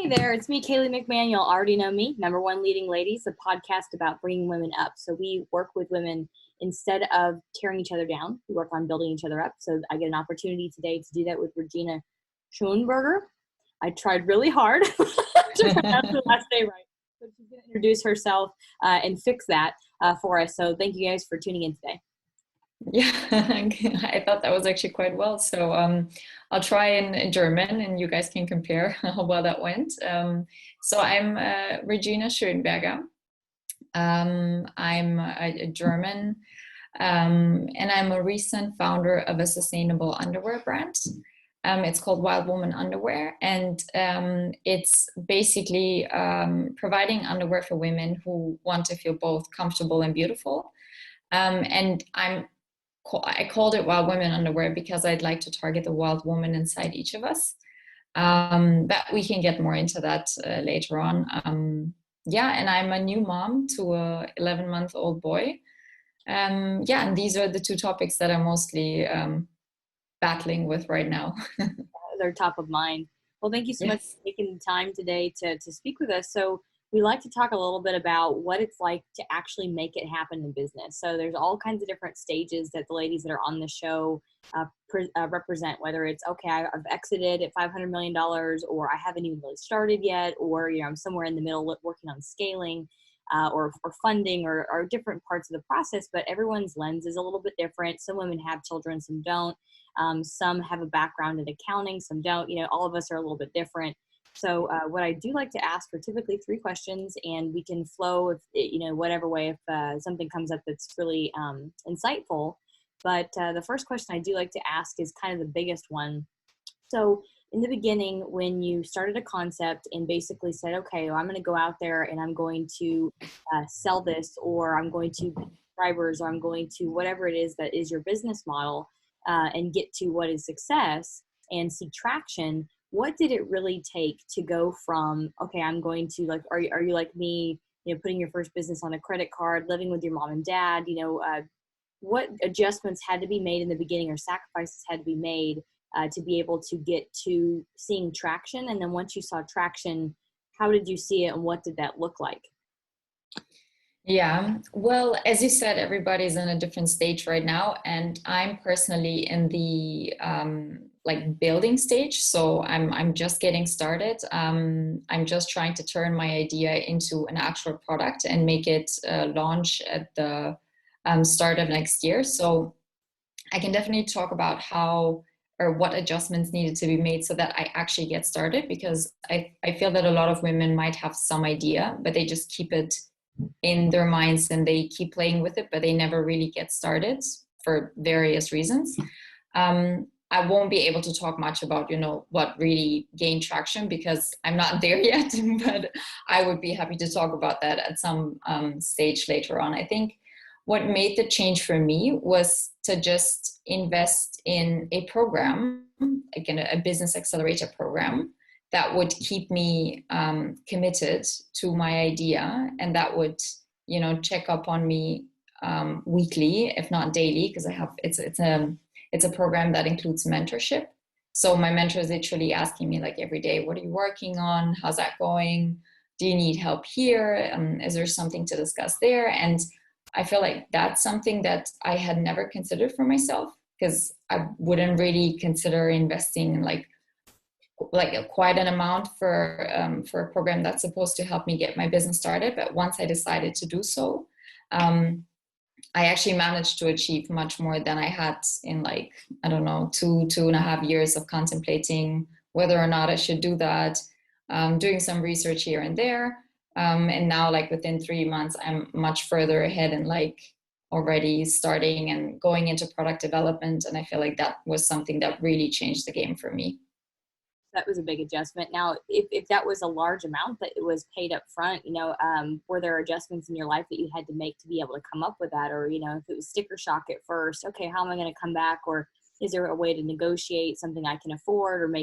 Hey there, it's me, Kaylee McMahon. You'll already know me, Number One Leading Ladies, a podcast about bringing women up. So we work with women instead of tearing each other down. We work on building each other up. So I get an opportunity today to do that with Regina Scho. I tried really hard to pronounce her last name right, but she's going to introduce herself and fix that for us. So thank you guys for tuning in today. Yeah, I thought that was actually quite well. So I'll try in German and you guys can compare how well that went. So I'm Regina Scho. I'm a German and I'm a recent founder of a sustainable underwear brand. It's called Wild Woman Underwear, and it's basically providing underwear for women who want to feel both comfortable and beautiful. And I called it Wild Women Underwear because I'd like to target the wild woman inside each of us. But we can get more into that later on. And I'm a new mom to a 11-month-old boy. And these are the two topics that I'm mostly battling with right now. They're top of mind. Well, thank you so much for taking the time today to speak with us. So we like to talk a little bit about what it's like to actually make it happen in business. So there's all kinds of different stages that the ladies that are on the show represent, whether it's, okay, I've exited at $500 million, or I haven't even really started yet, or, I'm somewhere in the middle working on scaling or funding or different parts of the process, but everyone's lens is a little bit different. Some women have children, some don't. Some have a background in accounting, some don't. All of us are a little bit different. So what I do like to ask are typically 3 questions, and we can flow if whatever way if something comes up that's really insightful. But the first question I do like to ask is kind of the biggest one. So in the beginning, when you started a concept and basically said, okay, well, I'm going to go out there and I'm going to sell this, or I'm going to get subscribers, or I'm going to whatever it is that is your business model, and get to what is success and see traction, what did it really take to go from, okay, I'm going to, like, are you like me, putting your first business on a credit card, living with your mom and dad, what adjustments had to be made in the beginning, or sacrifices had to be made to be able to get to seeing traction? And then once you saw traction, how did you see it and what did that look like? Yeah, well, as you said, everybody's in a different stage right now, and I'm personally in the building stage. So I'm just getting started. I'm just trying to turn my idea into an actual product and make it launch at the start of next year. So I can definitely talk about how or what adjustments needed to be made so that I actually get started, because I feel that a lot of women might have some idea, but they just keep it in their minds and they keep playing with it, but they never really get started for various reasons. I won't be able to talk much about, what really gained traction, because I'm not there yet, but I would be happy to talk about that at some stage later on. I think what made the change for me was to just invest in a program, again, a business accelerator program, that would keep me committed to my idea, and that would, check up on me weekly, if not daily, because it's a program that includes mentorship. So my mentor is literally asking me, like, every day, what are you working on? How's that going? Do you need help here? Is there something to discuss there? And I feel like that's something that I had never considered for myself, because I wouldn't really consider investing in like quite an amount for a program that's supposed to help me get my business started. But once I decided to do so, I actually managed to achieve much more than I had in 2.5 years of contemplating whether or not I should do that, doing some research here and there. And now, within 3 months, I'm much further ahead and already starting and going into product development. And I feel like that was something that really changed the game for me. That was a big adjustment. Now, if that was a large amount that it was paid up front, were there adjustments in your life that you had to make to be able to come up with that? Or, if it was sticker shock at first, okay, how am I going to come back? Or is there a way to negotiate something I can afford, or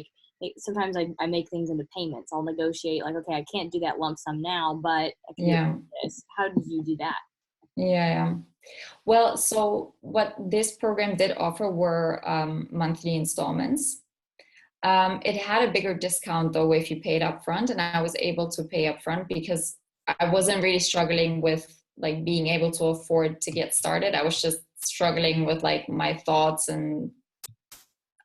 sometimes I make things into payments. I'll negotiate okay, I can't do that lump sum now, but I can do this. How did you do that? Yeah. Well, so what this program did offer were monthly installments. It had a bigger discount though if you paid up front, and I was able to pay up front because I wasn't really struggling with like being able to afford to get started. I was just struggling with like my thoughts and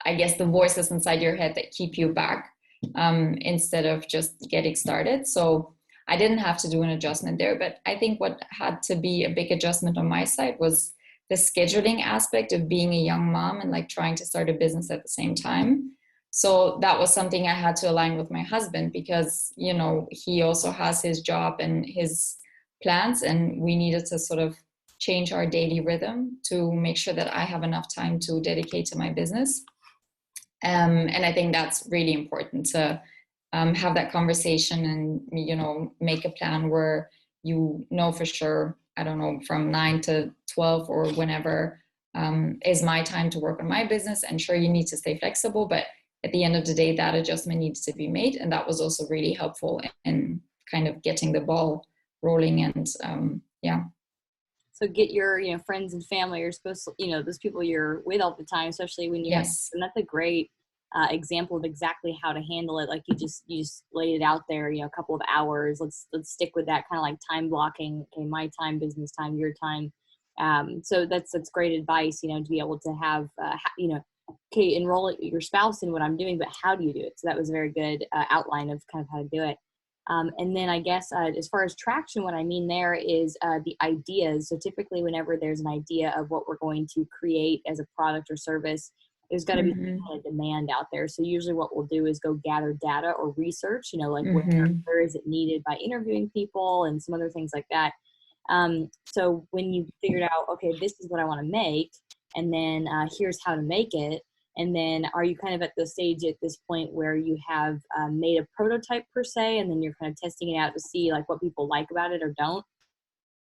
I guess the voices inside your head that keep you back instead of just getting started. So I didn't have to do an adjustment there, but I think what had to be a big adjustment on my side was the scheduling aspect of being a young mom and like trying to start a business at the same time. So that was something I had to align with my husband because, you know, he also has his job and his plans, and we needed to sort of change our daily rhythm to make sure that I have enough time to dedicate to my business. And I think that's really important to have that conversation and, you know, make a plan where you know for sure, I don't know, from 9 to 12 or whenever is my time to work on my business. And sure, you need to stay flexible, but at the end of the day, that adjustment needs to be made. And that was also really helpful in kind of getting the ball rolling. And yeah. So get your, friends and family. You're supposed to, those people you're with all the time, especially when you have, Yes. and that's a great example of exactly how to handle it. Like you just laid it out there, a couple of hours. Let's stick with that kind of like time blocking. Okay, my time, business time, your time. So that's great advice, to be able to have, okay, enroll your spouse in what I'm doing, but how do you do it? So that was a very good outline of kind of how to do it. And then I guess as far as traction, what I mean there is the ideas. So typically whenever there's an idea of what we're going to create as a product or service, there's got to be some Mm-hmm. kind of demand out there. So usually what we'll do is go gather data or research, like Mm-hmm. where is it needed by interviewing people and some other things like that. So when you figured out, okay, this is what I want to make, and then here's how to make it, and then are you kind of at the stage at this point where you have made a prototype per se, and then you're kind of testing it out to see like what people like about it or don't?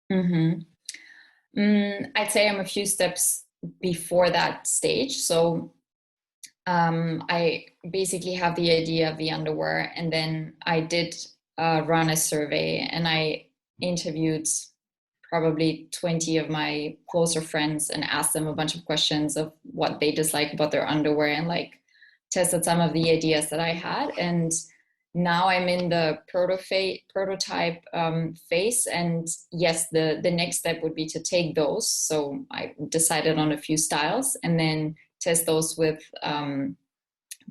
Mm-hmm. I'd say I'm a few steps before that stage. So I basically have the idea of the underwear, and then I did run a survey, and I interviewed probably 20 of my closer friends and asked them a bunch of questions of what they dislike about their underwear, and like tested some of the ideas that I had. And now I'm in the prototype phase. And yes, the next step would be to take those. So I decided on a few styles and then test those with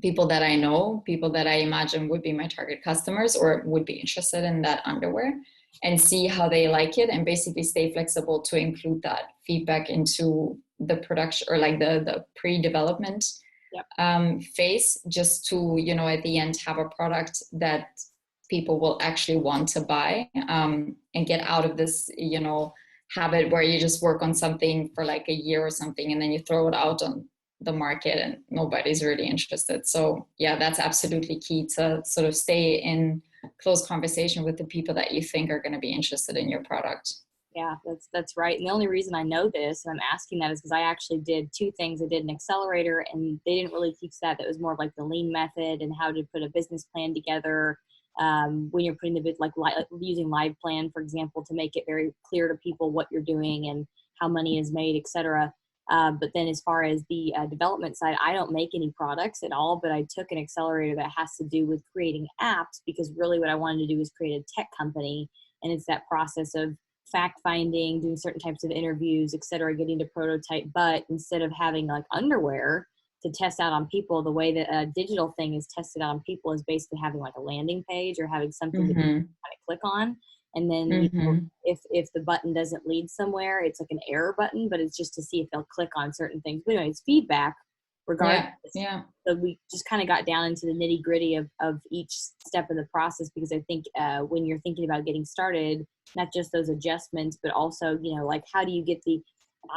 people that I know, people that I imagine would be my target customers or would be interested in that underwear, and see how they like it, and basically stay flexible to include that feedback into the production or like the pre-development Yep. phase, just to, at the end have a product that people will actually want to buy, and get out of this, habit where you just work on something for like a year or something and then you throw it out on the market and nobody's really interested. So yeah, that's absolutely key, to sort of stay in close conversation with the people that you think are going to be interested in your product. Yeah, that's right. And the only reason I know this and I'm asking that is because I actually did two things. I did an accelerator, and they didn't really teach that. That was more of like the lean method and how to put a business plan together. When you're putting the bit like using Live Plan, for example, to make it very clear to people what you're doing and how money is made, etc. But then as far as the development side, I don't make any products at all, but I took an accelerator that has to do with creating apps, because really what I wanted to do was create a tech company. And it's that process of fact finding, doing certain types of interviews, et cetera, getting to prototype. But instead of having like underwear to test out on people, the way that a digital thing is tested out on people is basically having like a landing page or having something to kind Mm-hmm. of click on. And then, Mm-hmm. if the button doesn't lead somewhere, it's like an error button, but it's just to see if they'll click on certain things. But anyway, it's feedback regardless. Yeah. Yeah. So we just kind of got down into the nitty gritty of each step of the process, because I think when you're thinking about getting started, not just those adjustments, but also, like how do you get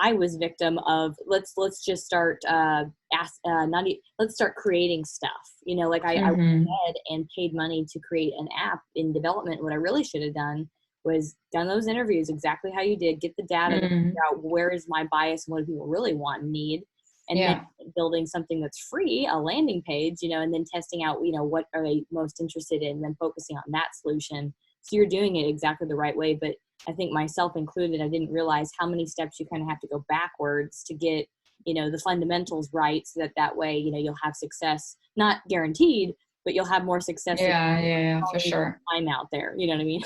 I was victim of let's just start let's start creating stuff. I went Mm-hmm. ahead and paid money to create an app in development. What I really should have done was done those interviews exactly how you did, get the data to Mm-hmm. figure out where is my bias and what do people really want and need, and then Yeah. building something that's free, a landing page, and then testing out, what are they most interested in, and then focusing on that solution. So you're doing it exactly the right way. But I think myself included, I didn't realize how many steps you kind of have to go backwards to get the fundamentals right, so that way, you'll have success, not guaranteed, but you'll have more success if Yeah, for sure. time out there. You know what I mean?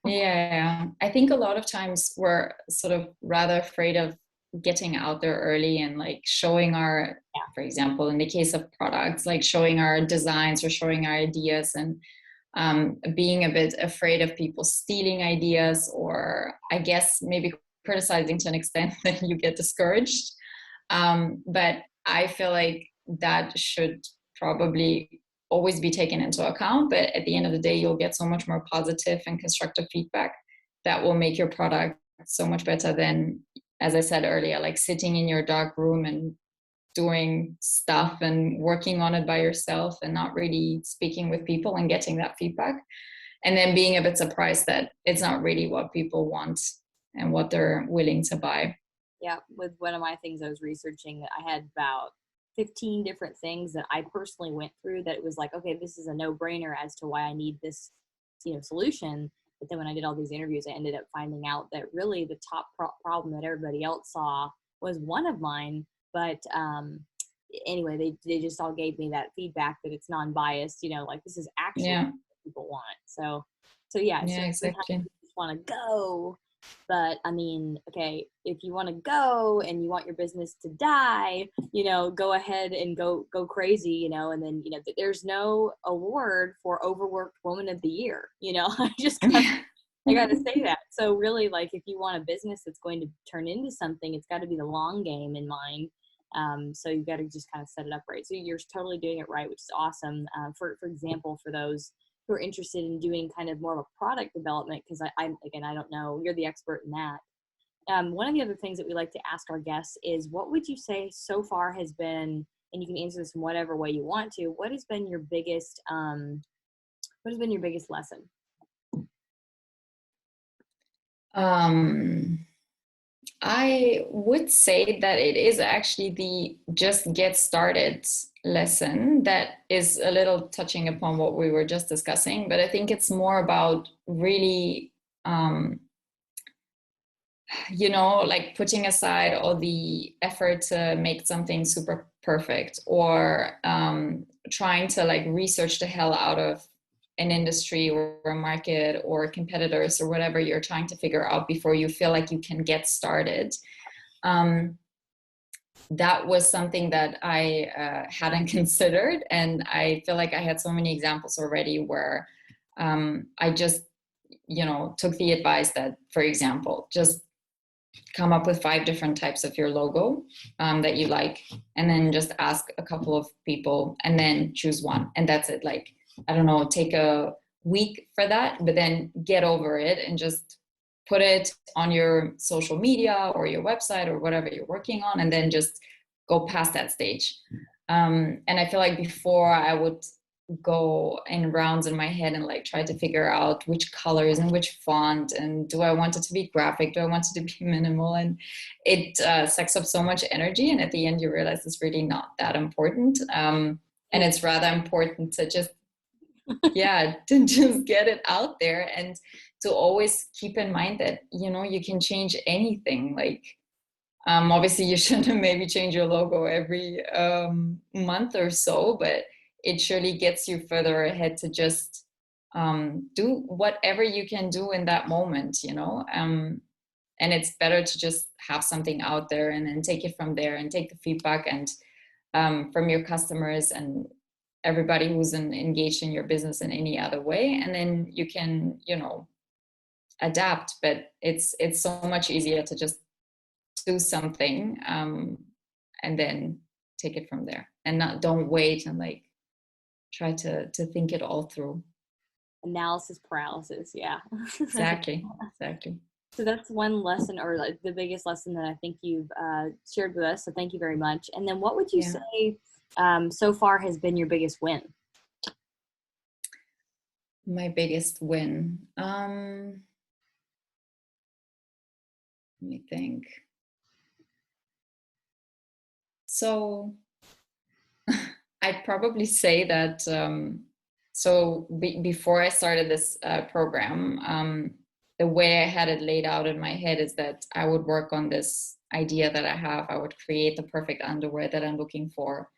Yeah, I think a lot of times we're sort of rather afraid of getting out there early and like showing our, Yeah. for example, in the case of products, like showing our designs or showing our ideas, and being a bit afraid of people stealing ideas, or I guess maybe criticizing to an extent that you get discouraged. But I feel like that should probably always be taken into account. But at the end of the day, you'll get so much more positive and constructive feedback that will make your product so much better than, as I said earlier, like sitting in your dark room and doing stuff and working on it by yourself and not really speaking with people and getting that feedback. And then being a bit surprised that it's not really what people want and what they're willing to buy. Yeah, with one of my things I was researching, I had about 15 different things that I personally went through that it was like, okay, this is a no-brainer as to why I need this, solution. But then when I did all these interviews, I ended up finding out that really the top problem that everybody else saw was one of mine. But anyway, they just all gave me that feedback that it's non-biased, like this is actually Yeah, what people want. So yeah, so yeah, sometimes exactly. you just want to go. But I mean, okay, if you want to go and you want your business to die, go ahead and go crazy, and then there's no award for overworked woman of the year. I got to say that. So really, like, if you want a business that's going to turn into something, it's got to be the long game in mind. So you got to just kind of set it up right. So you're totally doing it right, which is awesome. For example, for those who are interested in doing kind of more of a product development, because I don't know, you're the expert in that. One of the other things that we like to ask our guests is, what would you say so far has been, and you can answer this in whatever way you want to, what has been your biggest lesson? I would say that it is actually the just get started lesson that is a little touching upon what we were just discussing, but I think it's more about really, like putting aside all the effort to make something super perfect, or trying to like research the hell out of an industry or a market or competitors or whatever you're trying to figure out before you feel like you can get started. um, that was something that I hadn't considered, and I feel like I had so many examples already where I just took the advice that, for example, just come up with 5 different types of your logo that you like, and then just ask a couple of people and then choose one, and that's it. Like, I don't know, take a week for that, but then get over it and just put it on your social media or your website or whatever you're working on, and then just go past that stage. And I feel like before I would go in rounds in my head and like try to figure out which colors and which font, and do I want it to be graphic, do I want it to be minimal, and it sucks up so much energy, and at the end you realize it's really not that important. And it's rather important to just to just get it out there, and to always keep in mind that you can change anything. Like, obviously you shouldn't maybe change your logo every month or so, but it surely gets you further ahead to just do whatever you can do in that moment. And it's better to just have something out there and then take it from there, and take the feedback and from your customers and everybody who's engaged in your business in any other way, and then you can adapt. But it's so much easier to just do something and then take it from there, and don't wait and like try to think it all through. Analysis paralysis. Yeah. Exactly. So that's one lesson, or like the biggest lesson that I think you've shared with us. So thank you very much. And then what would you say so far has been your biggest win? My biggest win. Let me think. So I'd probably say that, before I started this program, the way I had it laid out in my head is that I would work on this idea that I have. I would create the perfect underwear that I'm looking for.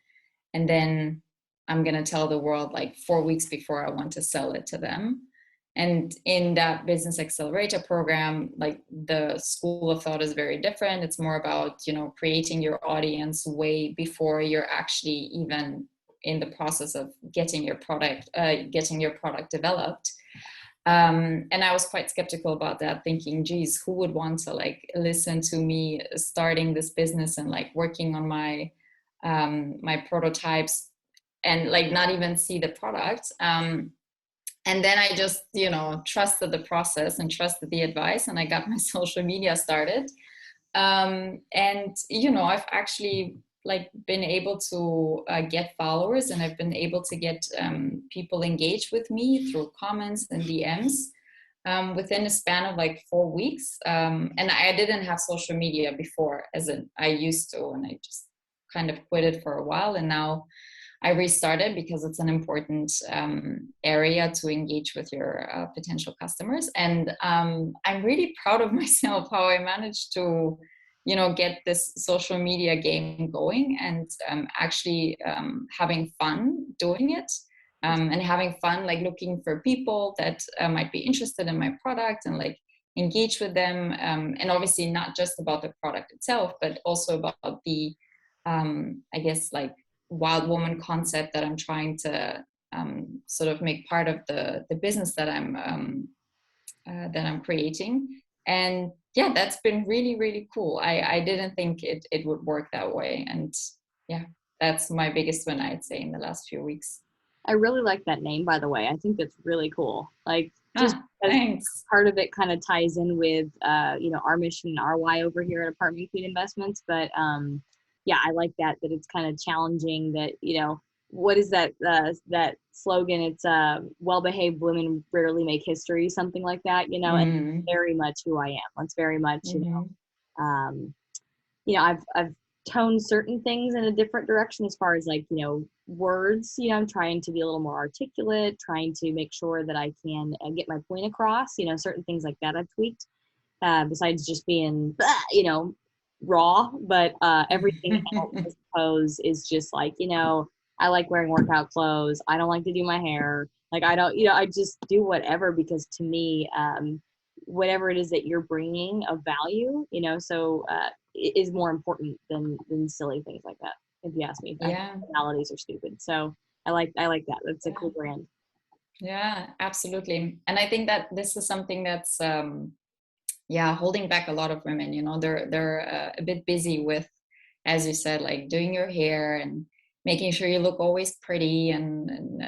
And then I'm going to tell the world like 4 weeks before I want to sell it to them. And in that business accelerator program, like the school of thought is very different. It's more about, creating your audience way before you're actually even in the process of getting your product developed. And I was quite skeptical about that, thinking, geez, who would want to like listen to me starting this business and like working on my my prototypes and like not even see the product. And then I just, trusted the process and trusted the advice, and I got my social media started. And I've actually like been able to get followers, and I've been able to get people engaged with me through comments and DMs within a span of like 4 weeks. And I didn't have social media before, I used to, and I just kind of quit it for a while, and now I restarted because it's an important area to engage with your potential customers. And I'm really proud of myself how I managed to, get this social media game going, and actually having fun doing it. And having fun, like looking for people that might be interested in my product and like engage with them. And obviously not just about the product itself, but also about the, I guess, like wild woman concept that I'm trying to sort of make part of the business that I'm creating. And yeah, that's been really, really cool. I didn't think it would work that way. And yeah, that's my biggest win, I'd say, in the last few weeks. I really like that name, by the way. I think that's really cool. Like, just because Thanks. part of it kind of ties in with, our mission and our why over here at Apartment Queen Investments. But yeah, I like that it's kind of challenging that, what is that slogan? It's well-behaved women rarely make history, something like that, and very much who I am. That's very much, um, I've toned certain things in a different direction as far as like, words. I'm trying to be a little more articulate, trying to make sure that I can get my point across. Certain things like that I've tweaked. Besides just being, raw, but everything else, I suppose, is just like, I like wearing workout clothes. I don't like to do my hair. Like, I don't, I just do whatever, because to me, whatever it is that you're bringing of value, so is more important than silly things like that. If you ask me, I think personalities are stupid. So I like that. That's a cool brand. Yeah, absolutely. And I think that this is something that's holding back a lot of women. They're a bit busy with, as you said, like doing your hair and making sure you look always pretty, and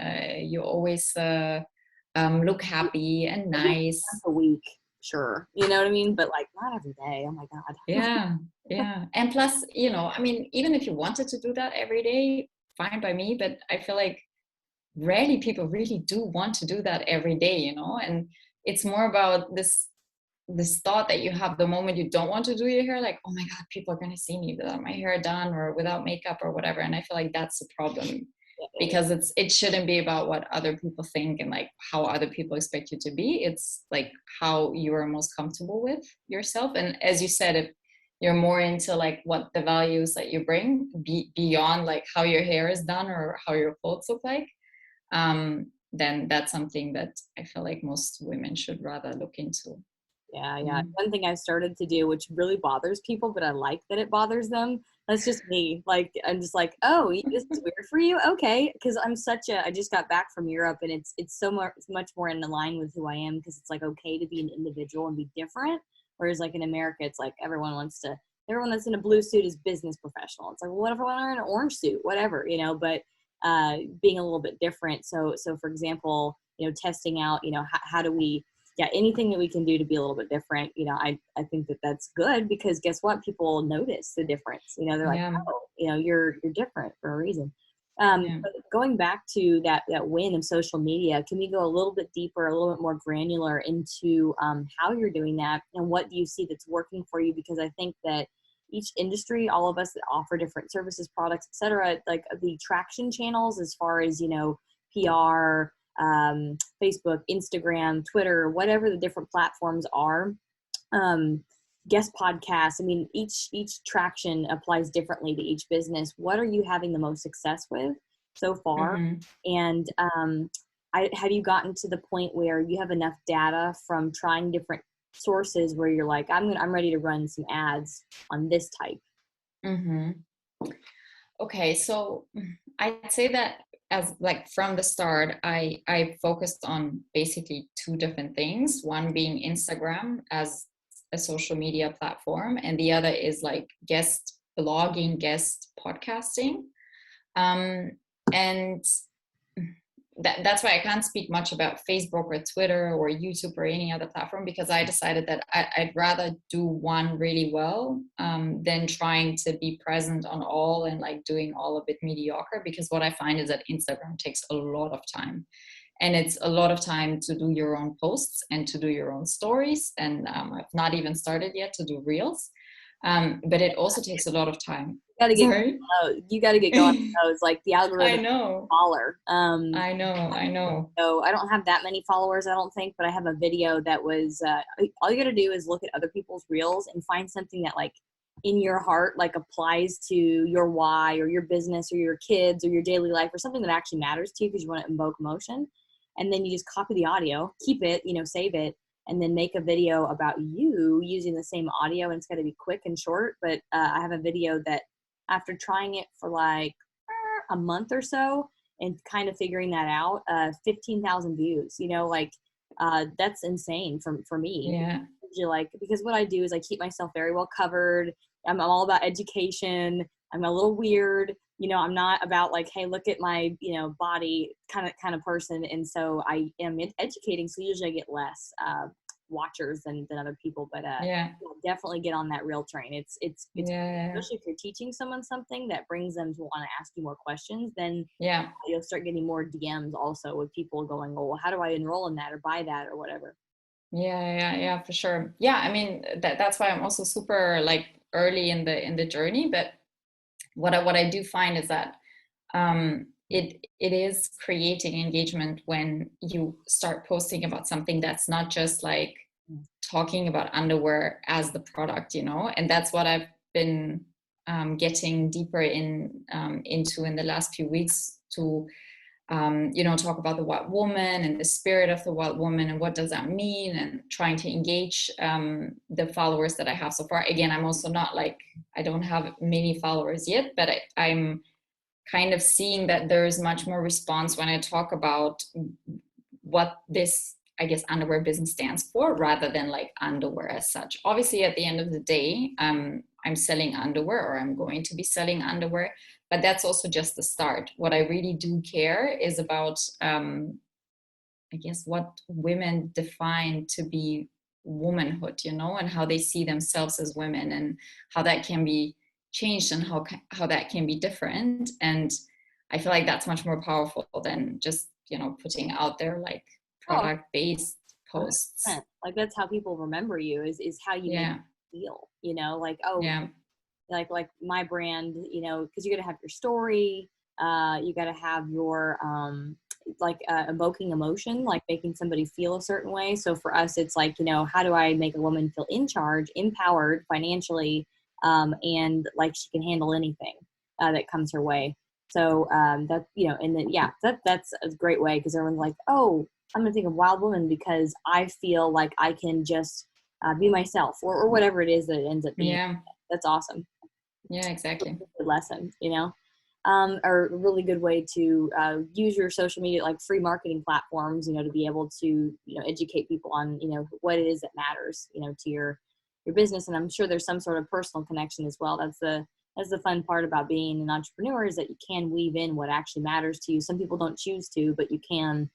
you always look happy and nice. Once a week, sure, you know what I mean, but like not every day. Oh my god. Yeah. And plus, I mean, even if you wanted to do that every day, fine by me, but I feel like rarely people really do want to do that every day. And it's more about this thought that you have the moment you don't want to do your hair, like, oh my god, people are going to see me without my hair done or without makeup or whatever. And I feel like that's the problem, because it shouldn't be about what other people think and like how other people expect you to be. It's like how you are most comfortable with yourself. And as you said, if you're more into like what the values that you bring beyond like how your hair is done or how your clothes look like, then that's something that I feel like most women should rather look into. Yeah. One thing I started to do, which really bothers people, but I like that it bothers them. That's just me. Like, I'm just like, oh, this is weird for you, okay? Because I just got back from Europe, and it's so much more in line with who I am, because it's like okay to be an individual and be different. Whereas like in America, it's like everyone that's in a blue suit is business professional. It's like, well, what if I want to wear an orange suit, whatever, But being a little bit different. So for example, testing out, how do we anything that we can do to be a little bit different, I think that's good, because guess what? People notice the difference. They're like, oh, you're different for a reason. But going back to that win of social media, can we go a little bit deeper, a little bit more granular into how you're doing that, and what do you see that's working for you? Because I think that each industry, all of us that offer different services, products, etc., like the traction channels as far as, PR, Facebook, Instagram, Twitter, whatever the different platforms are. Guest podcasts. I mean, each traction applies differently to each business. What are you having the most success with so far? Mm-hmm. And have you gotten to the point where you have enough data from trying different sources where you're like, I'm ready to run some ads on this type? Mm-hmm. Okay, so I'd say that as like from the start, I focused on basically two different things. One being Instagram as a social media platform, and the other is like guest blogging, guest podcasting. And that's why I can't speak much about Facebook or Twitter or YouTube or any other platform, because I decided that I'd rather do one really well than trying to be present on all and like doing all a bit mediocre. Because what I find is that Instagram takes a lot of time, and it's a lot of time to do your own posts and to do your own stories. And I've not even started yet to do reels, but it also takes a lot of time. Gotta get Sorry? you got to get going on those. Like the I algorithm know. smaller. I know. So I don't have that many followers, I don't think, but I have a video that was all you got to do is look at other people's reels and find something that like in your heart like applies to your why or your business or your kids or your daily life or something that actually matters to you because you want to invoke emotion. And then you just copy the audio, keep it, save it, and then make a video about you using the same audio. And it's got to be quick and short. But I have a video that after trying it for like a month or so and kind of figuring that out, 15,000 views, that's insane for me. Yeah. Because what I do is I keep myself very well covered. I'm all about education. I'm a little weird. I'm not about like, hey, look at my, body kind of person. And so I am educating. So usually I get less watchers than other people, but Yeah. definitely get on that real train. It's Yeah. especially if you're teaching someone something that brings them to want to ask you more questions, then Yeah. you'll start getting more DMs also with people going, oh, well, how do I enroll in that or buy that or whatever? Yeah, for sure. Yeah, I mean that's why I'm also super like early in the journey. But what I do find is that it is creating engagement when you start posting about something that's not just like talking about underwear as the product, and that's what I've been getting deeper into in the last few weeks to talk about the wild woman and the spirit of the wild woman and what does that mean, and trying to engage the followers that I have so far. Again, I'm also not like, I don't have many followers yet, but I'm kind of seeing that there is much more response when I talk about what this, I guess, underwear business stands for, rather than like underwear as such. Obviously, at the end of the day, I'm selling underwear, or I'm going to be selling underwear, but that's also just the start. What I really do care is about, I guess, what women define to be womanhood, and how they see themselves as women, and how that can be changed, and how that can be different. And I feel like that's much more powerful than just, putting out there like Oh, product-based posts. 100%. Like that's how people remember you is how you make Yeah. them feel, like, oh, Yeah. like my brand, because you got to have your story, you got to have your evoking emotion, like making somebody feel a certain way. So for us, it's like, how do I make a woman feel in charge, empowered financially, and like she can handle anything that comes her way. So that, and then that's a great way, because everyone's like, oh, I'm gonna think of wild woman because I feel like I can just be myself, or whatever it is that it ends up being. Yeah. That's awesome. Yeah, exactly. Good lesson, or a really good way to use your social media, like free marketing platforms, to be able to, educate people on, what it is that matters, to your business. And I'm sure there's some sort of personal connection as well. That's the fun part about being an entrepreneur, is that you can weave in what actually matters to you. Some people don't choose to, but you can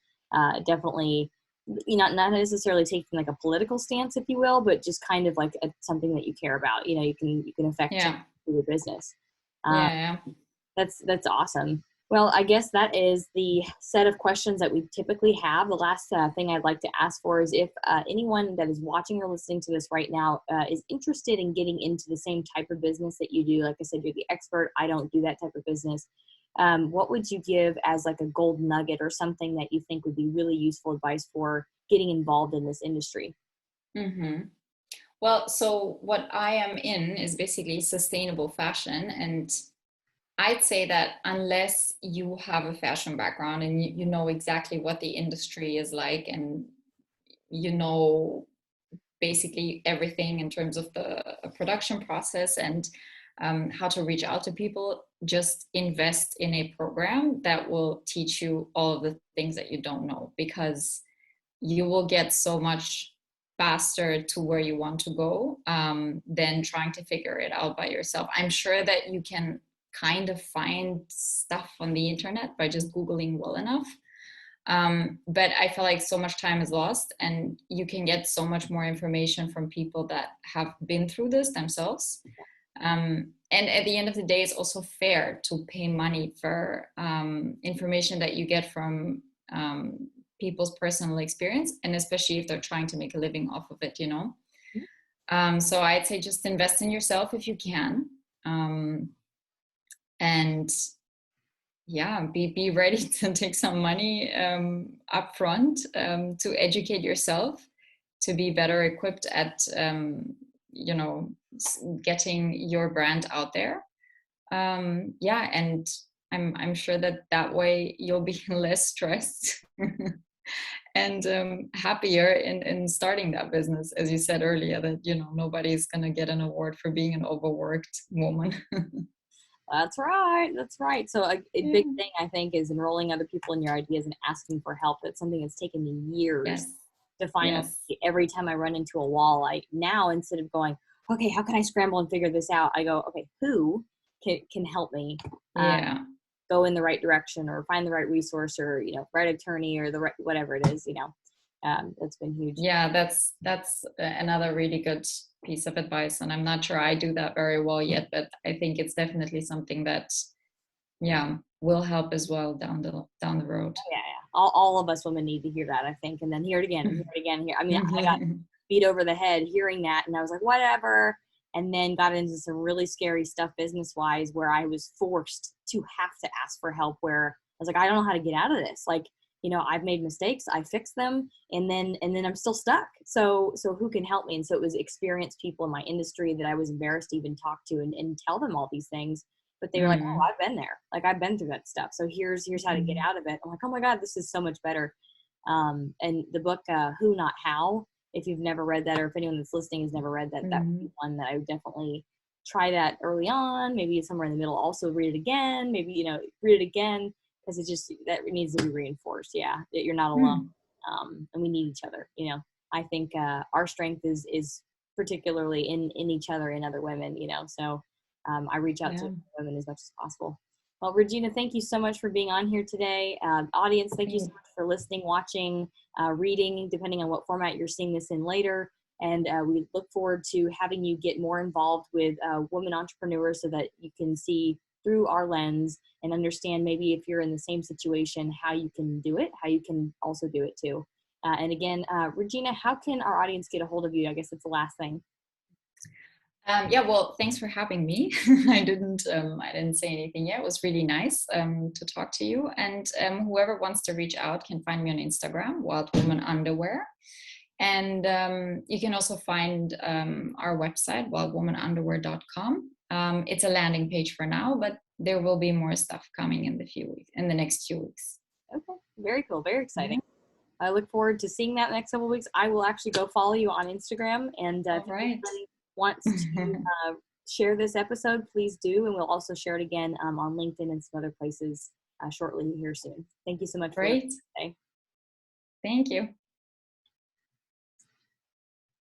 definitely, not necessarily taking like a political stance, if you will, but just kind of like something that you care about. You can affect change through your business. Yeah. That's awesome. Well, I guess that is the set of questions that we typically have. The last thing I'd like to ask for is if anyone that is watching or listening to this right now is interested in getting into the same type of business that you do. Like I said, you're the expert. I don't do that type of business. what would you give as like a gold nugget or something that you think would be really useful advice for getting involved in this industry? Mm-hmm. Well, so what I am in is basically sustainable fashion. And I'd say that unless you have a fashion background and you know exactly what the industry is like, and you know basically everything in terms of the production process and how to reach out to people, just invest in a program that will teach you all of the things that you don't know, because you will get so much faster to where you want to go than trying to figure it out by yourself. I'm sure that you can kind of find stuff on the internet by just Googling well enough. But I feel like so much time is lost, and you can get so much more information from people that have been through this themselves. And at the end of the day, it's also fair to pay money for information that you get from people's personal experience, and especially if they're trying to make a living off of it, you know. So I'd say just invest in yourself if you can, and yeah, be ready to take some money up front to educate yourself, to be better equipped at you know, getting your brand out there. Yeah, and I'm sure that that way you'll be less stressed and happier in starting that business. As you said earlier, that, you know, nobody's gonna get an award for being an overworked woman. That's right. That's right. So a Yeah. big thing I think is enrolling other people in your ideas and asking for help. That's something that's taken me years Yes. to finally. Yes. Every time I run into a wall, I now, instead of going, okay, how can I scramble and figure this out? I go, okay, who can help me Yeah. go in the right direction or find the right resource, or, you know, right attorney, or the right, whatever it is, you know. That's been huge. Yeah, that's another really good piece of advice, and I'm not sure I do that very well yet, but I think it's definitely something that, yeah, will help as well down the road. Yeah, yeah. All of us women need to hear that, I think, and then hear it again, and hear it again. Here, I mean, I got beat over the head hearing that, and I was like, whatever. And then got into some really scary stuff business wise, where I was forced to have to ask for help. Where I was like, I don't know how to get out of this. Like, you know, I've made mistakes, I fix them, and then I'm still stuck. So who can help me? And so it was experienced people in my industry that I was embarrassed to even talk to and tell them all these things. But they were like, oh, Mm, I've been there. Like, I've been through that stuff. So here's how to get mm, out of it. I'm like, oh my God, this is so much better. And the book, Who Not How, if you've never read that, or if anyone that's listening has never read that, that would be mm, one that I would definitely try that early on, maybe somewhere in the middle. Also read it again, maybe, you know, read it again, because it just, that needs to be reinforced. Yeah, that you're not alone. mm. And we need each other. You know, I think our strength is particularly in each other, in other women, you know. So I reach out to Yeah, women as much as possible. Well, Regina, thank you so much for being on here today. Audience, thank you so yeah. much for listening, watching, reading, depending on what format you're seeing this in later. And we look forward to having you get more involved with women entrepreneurs, so that you can see through our lens and understand, maybe if you're in the same situation, how you can do it, how you can also do it too. And again, Regina, how can our audience get a hold of you? I guess that's the last thing. Yeah, well, thanks for having me. I didn't say anything yet. It was really nice to talk to you. And whoever wants to reach out can find me on Instagram, Wild Woman Underwear. And you can also find our website, wildwomanunderwear.com. It's a landing page for now, but there will be more stuff coming in the next few weeks. Okay, very cool, very Yeah. exciting. I look forward to seeing that next couple of weeks. I will actually go follow you on Instagram, and if All right. anyone wants to share this episode, please do, and we'll also share it again on LinkedIn and some other places shortly here soon. Thank you so much for listening Great. today. Thank you.